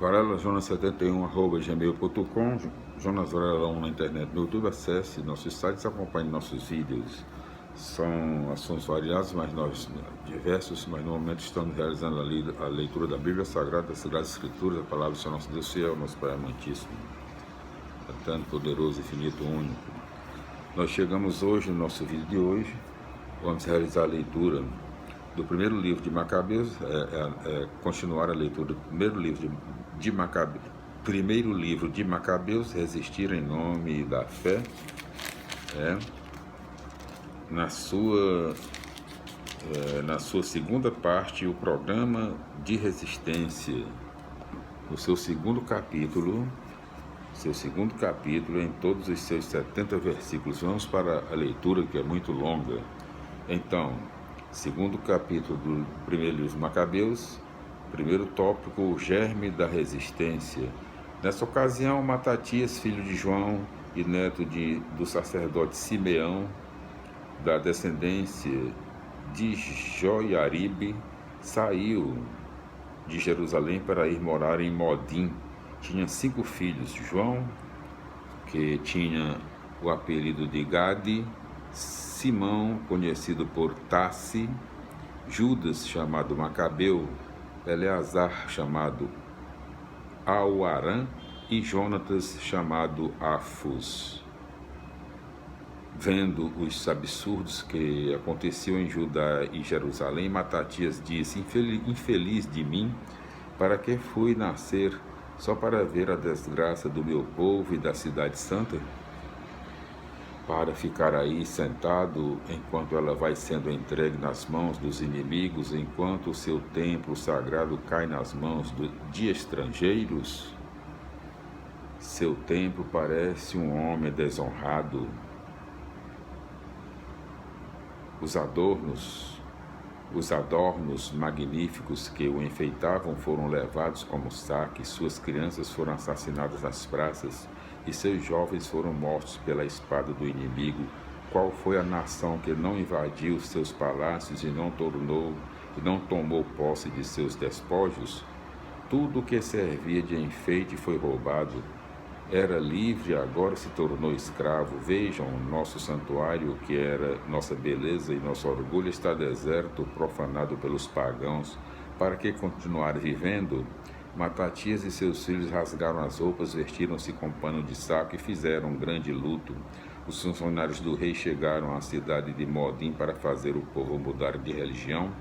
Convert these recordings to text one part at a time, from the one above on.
Varela Jonas71@gmail.com, Jonas Varela 1 na internet, no YouTube. Acesse nossos sites, acompanhe nossos vídeos. São assuntos variados, mas nós diversos, mas no momento estamos realizando a leitura da Bíblia Sagrada, das Sagradas Escrituras, a palavra do Senhor nosso Deus fiel, nosso Pai amantíssimo, eterno, poderoso, infinito, único. Nós chegamos hoje, no nosso vídeo de hoje, vamos realizar a leitura do primeiro livro de Macabeus, continuar a leitura do primeiro livro de Macabeus, Resistir em Nome da Fé, na sua segunda parte, o programa de resistência, no seu segundo capítulo, em todos os seus 70 versículos. Vamos para a leitura, que é muito longa. Então, segundo capítulo do primeiro livro de Macabeus, primeiro tópico, o germe da resistência. Nessa ocasião, Matatias, filho de João e neto do sacerdote Simeão, da descendência de Joiaribe, saiu de Jerusalém para ir morar em Modim. Tinha 5 filhos: João, que tinha o apelido de Gade, Simão, conhecido por Tassi, Judas, chamado Macabeu, Eleazar, chamado Auarã, e Jonatas, chamado Afus. Vendo os absurdos que aconteciam em Judá e Jerusalém, Matatias disse: infeliz de mim, para que fui nascer só para ver a desgraça do meu povo e da cidade santa? Para ficar aí sentado enquanto ela vai sendo entregue nas mãos dos inimigos, enquanto o seu templo sagrado cai nas mãos de estrangeiros? Seu templo parece um homem desonrado. Os adornos magníficos que o enfeitavam foram levados como saque, suas crianças foram assassinadas nas praças e seus jovens foram mortos pela espada do inimigo. Qual foi a nação que não invadiu seus palácios e não tomou posse de seus despojos? Tudo que servia de enfeite foi roubado. Era livre, agora se tornou escravo. Vejam, nosso santuário, que era nossa beleza e nosso orgulho, está deserto, profanado pelos pagãos. Para que continuar vivendo? Matatias e seus filhos rasgaram as roupas, vestiram-se com pano de saco e fizeram um grande luto. Os funcionários do rei chegaram à cidade de Modim para fazer o povo mudar de religião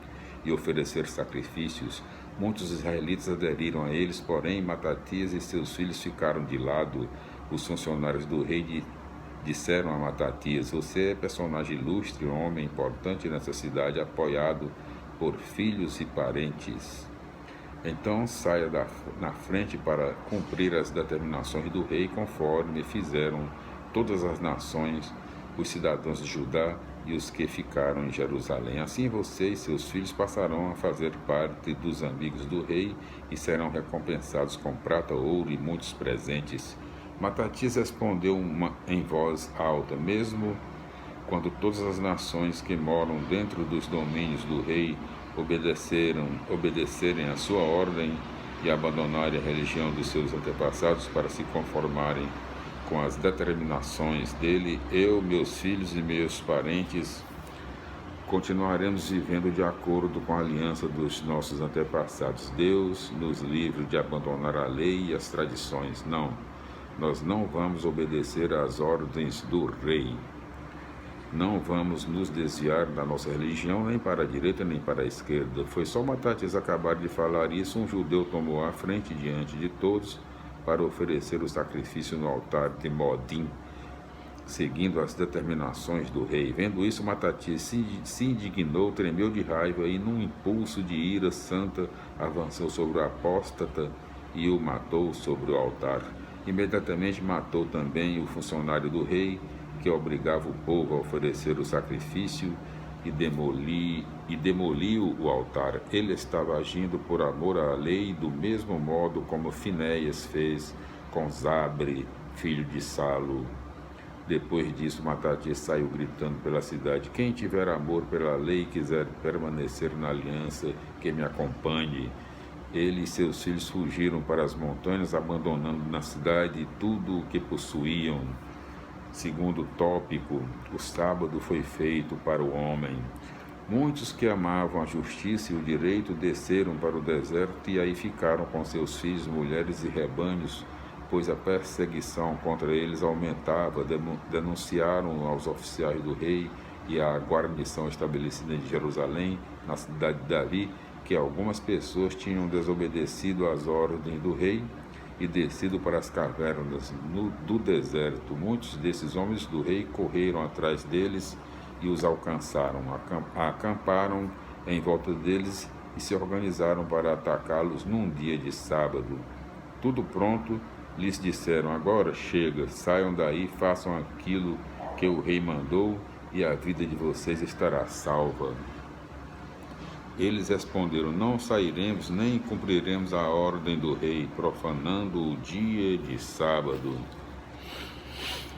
e oferecer sacrifícios. Muitos israelitas aderiram a eles, porém Matatias e seus filhos ficaram de lado. Os funcionários do rei disseram a Matatias: você é personagem ilustre, um homem importante nessa cidade, apoiado por filhos e parentes. Então saia na frente para cumprir as determinações do rei, conforme fizeram todas as nações, os cidadãos de Judá e os que ficaram em Jerusalém. Assim você e seus filhos passarão a fazer parte dos amigos do rei e serão recompensados com prata, ouro e muitos presentes. Matatias respondeu em voz alta: mesmo quando todas as nações que moram dentro dos domínios do rei obedecerem à sua ordem e abandonarem a religião dos seus antepassados para se conformarem com as determinações dele, eu, meus filhos e meus parentes continuaremos vivendo de acordo com a aliança dos nossos antepassados. Deus nos livre de abandonar a lei e as tradições. Não, nós não vamos obedecer às ordens do rei. Não vamos nos desviar da nossa religião, nem para a direita, nem para a esquerda. Foi só Matatias acabar de falar isso, um judeu tomou a frente diante de todos para oferecer o sacrifício no altar de Modim, seguindo as determinações do rei. Vendo isso, Matatias se indignou, tremeu de raiva e, num impulso de ira santa, avançou sobre o apóstata e o matou sobre o altar. Imediatamente matou também o funcionário do rei, que obrigava o povo a oferecer o sacrifício, e demoliu o altar. Ele estava agindo por amor à lei, do mesmo modo como Finéias fez com Zabre, filho de Salo. Depois disso, Matatias saiu gritando pela cidade: quem tiver amor pela lei e quiser permanecer na aliança, que me acompanhe. Ele e seus filhos fugiram para as montanhas, abandonando na cidade tudo o que possuíam. Segundo o tópico, o sábado foi feito para o homem. Muitos que amavam a justiça e o direito desceram para o deserto e aí ficaram com seus filhos, mulheres e rebanhos, pois a perseguição contra eles aumentava. Denunciaram aos oficiais do rei e à guarnição estabelecida em Jerusalém, na cidade de Davi, que algumas pessoas tinham desobedecido às ordens do rei e descido para as cavernas do deserto. Muitos desses homens do rei correram atrás deles e os alcançaram. Acamparam em volta deles e se organizaram para atacá-los num dia de sábado. Tudo pronto, lhes disseram: agora chega, saiam daí, façam aquilo que o rei mandou e a vida de vocês estará salva. Eles responderam: não sairemos nem cumpriremos a ordem do rei, profanando o dia de sábado.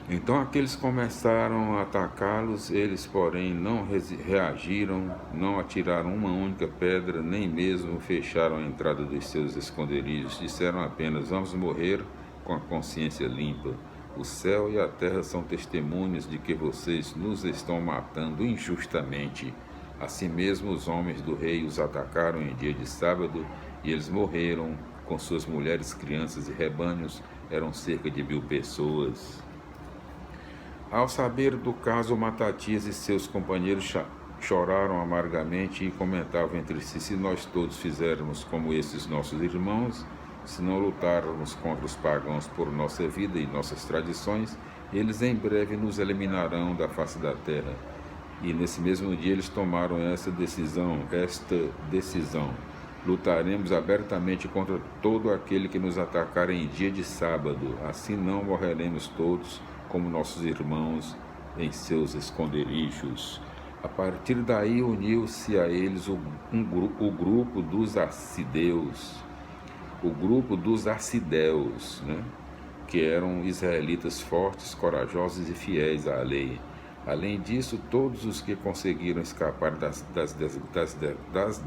Então aqueles começaram a atacá-los, eles, porém, não reagiram, não atiraram uma única pedra, nem mesmo fecharam a entrada dos seus esconderijos. Disseram apenas: vamos morrer com a consciência limpa. O céu e a terra são testemunhas de que vocês nos estão matando injustamente. Assim mesmo, os homens do rei os atacaram em dia de sábado e eles morreram com suas mulheres, crianças e rebanhos. Eram cerca de 1000 pessoas. Ao saber do caso, Matatias e seus companheiros choraram amargamente e comentavam entre si: se nós todos fizermos como esses nossos irmãos, se não lutarmos contra os pagãos por nossa vida e nossas tradições, eles em breve nos eliminarão da face da terra. E nesse mesmo dia eles tomaram esta decisão: lutaremos abertamente contra todo aquele que nos atacar em dia de sábado, assim não morreremos todos como nossos irmãos em seus esconderijos. A partir daí uniu-se a eles o grupo dos arcideus, que eram israelitas fortes, corajosos e fiéis à lei. Além disso, todos os que conseguiram escapar das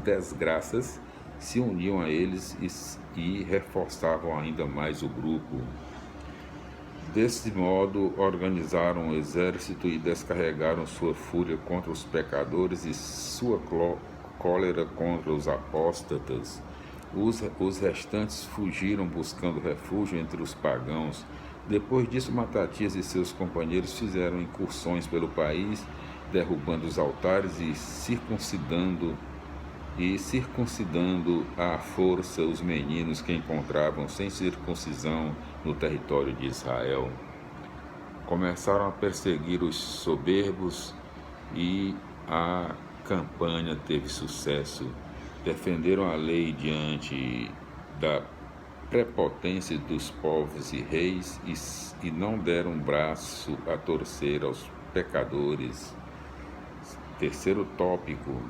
desgraças se uniam a eles e reforçavam ainda mais o grupo. Desse modo, organizaram um exército e descarregaram sua fúria contra os pecadores e sua cólera contra os apóstatas. Os restantes fugiram buscando refúgio entre os pagãos. Depois disso, Matatias e seus companheiros fizeram incursões pelo país, derrubando os altares e circuncidando à força os meninos que encontravam sem circuncisão no território de Israel. Começaram a perseguir os soberbos e a campanha teve sucesso. Defenderam a lei diante da prepotência dos povos e reis e não deram um braço a torcer aos pecadores. Terceiro tópico: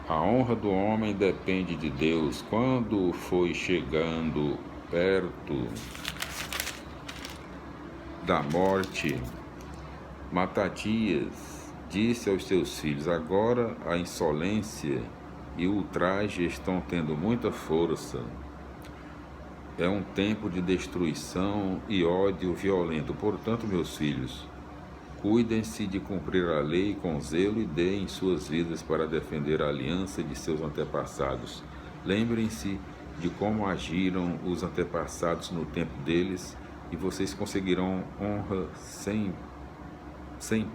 a honra do homem depende de Deus. Quando foi chegando perto da morte, Matatias disse aos seus filhos: agora a insolência e o ultraje estão tendo muita força. É um tempo de destruição e ódio violento. Portanto, meus filhos, cuidem-se de cumprir a lei com zelo e deem suas vidas para defender a aliança de seus antepassados. Lembrem-se de como agiram os antepassados no tempo deles e vocês conseguirão honra sem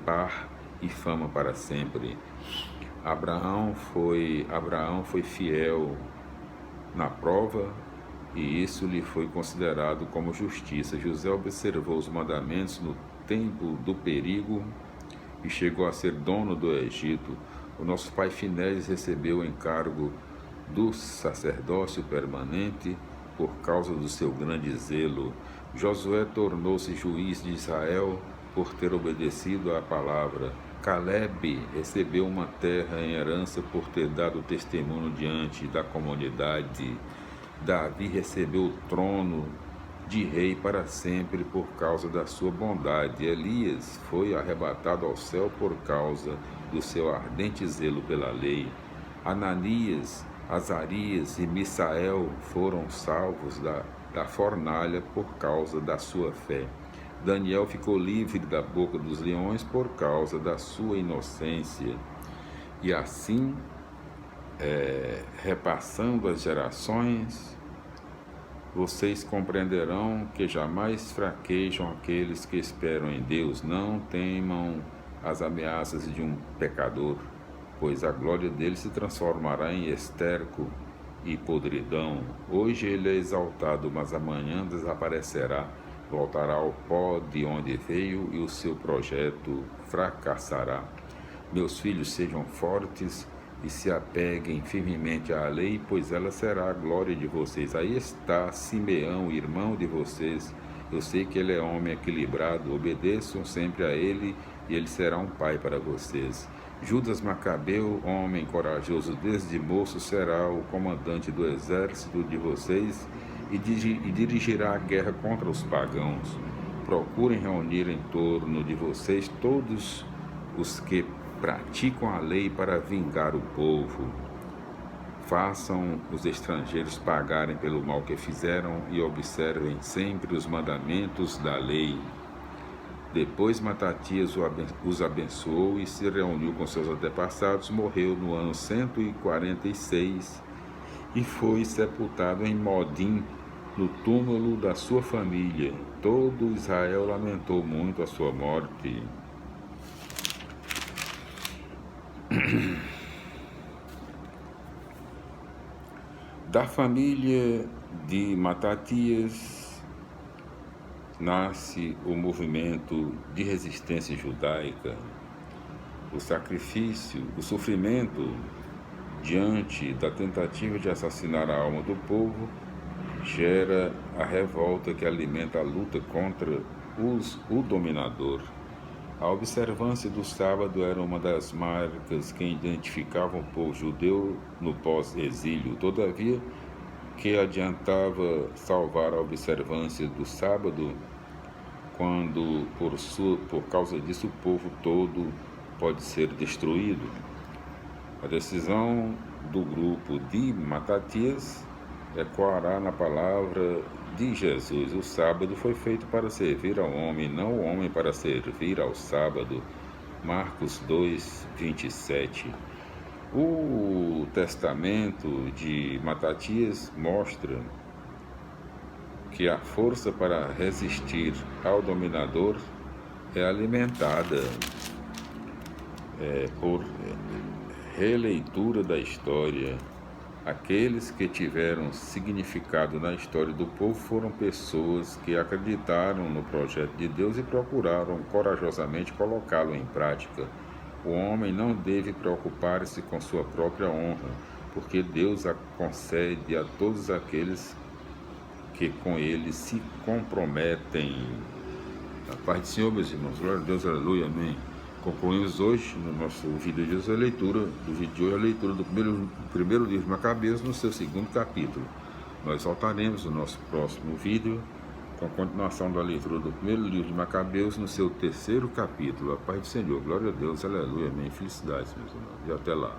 par e fama para sempre. Abraão foi fiel na prova e isso lhe foi considerado como justiça. José observou os mandamentos no tempo do perigo e chegou a ser dono do Egito. O nosso pai Finéias recebeu o encargo do sacerdócio permanente por causa do seu grande zelo. Josué tornou-se juiz de Israel por ter obedecido à palavra. Calebe recebeu uma terra em herança por ter dado testemunho diante da comunidade. Davi recebeu o trono de rei para sempre por causa da sua bondade. Elias foi arrebatado ao céu por causa do seu ardente zelo pela lei. Ananias Azarias e Misael foram salvos da fornalha por causa da sua fé. Daniel ficou livre da boca dos leões por causa da sua inocência. E assim, repassando as gerações, vocês compreenderão que jamais fraquejam aqueles que esperam em Deus. Não temam as ameaças de um pecador, pois a glória dele se transformará em esterco e podridão. Hoje ele é exaltado, mas amanhã desaparecerá. Voltará ao pó de onde veio e o seu projeto fracassará. Meus filhos, sejam fortes e se apeguem firmemente à lei, pois ela será a glória de vocês. Aí está Simeão, irmão de vocês. Eu sei que ele é homem equilibrado. Obedeçam sempre a ele e ele será um pai para vocês. Judas Macabeu, homem corajoso desde moço, será o comandante do exército de vocês e dirigirá a guerra contra os pagãos. Procurem reunir em torno de vocês todos os que praticam a lei para vingar o povo. Façam os estrangeiros pagarem pelo mal que fizeram e observem sempre os mandamentos da lei. Depois Matatias os abençoou e se reuniu com seus antepassados. Morreu no ano 146 e foi sepultado em Modim, no túmulo da sua família. Todo Israel lamentou muito a sua morte. Da família de Matatias nasce o movimento de resistência judaica. O sacrifício, o sofrimento diante da tentativa de assassinar a alma do povo gera a revolta que alimenta a luta contra o dominador. A observância do sábado era uma das marcas que identificavam o povo judeu no pós-exílio. Todavia, que adiantava salvar a observância do sábado quando, por causa disso, o povo todo pode ser destruído? A decisão do grupo de Matatias ecoará na palavra de Jesus. O sábado foi feito para servir ao homem, não o homem para servir ao sábado. Marcos 2, 27. O testamento de Matatias mostra que a força para resistir ao dominador é alimentada por releitura da história. Aqueles que tiveram significado na história do povo foram pessoas que acreditaram no projeto de Deus e procuraram corajosamente colocá-lo em prática. O homem não deve preocupar-se com sua própria honra, porque Deus a concede a todos aqueles que com ele se comprometem. A paz do Senhor, meus irmãos. Glória a Deus, aleluia, amém. Concluímos hoje, no nosso vídeo de hoje, a leitura do primeiro livro de Macabeus, no seu segundo capítulo. Nós voltaremos no nosso próximo vídeo com a continuação da leitura do primeiro livro de Macabeus, no seu terceiro capítulo. A paz do Senhor, glória a Deus, aleluia, amém. Felicidades, meus irmãos, e até lá.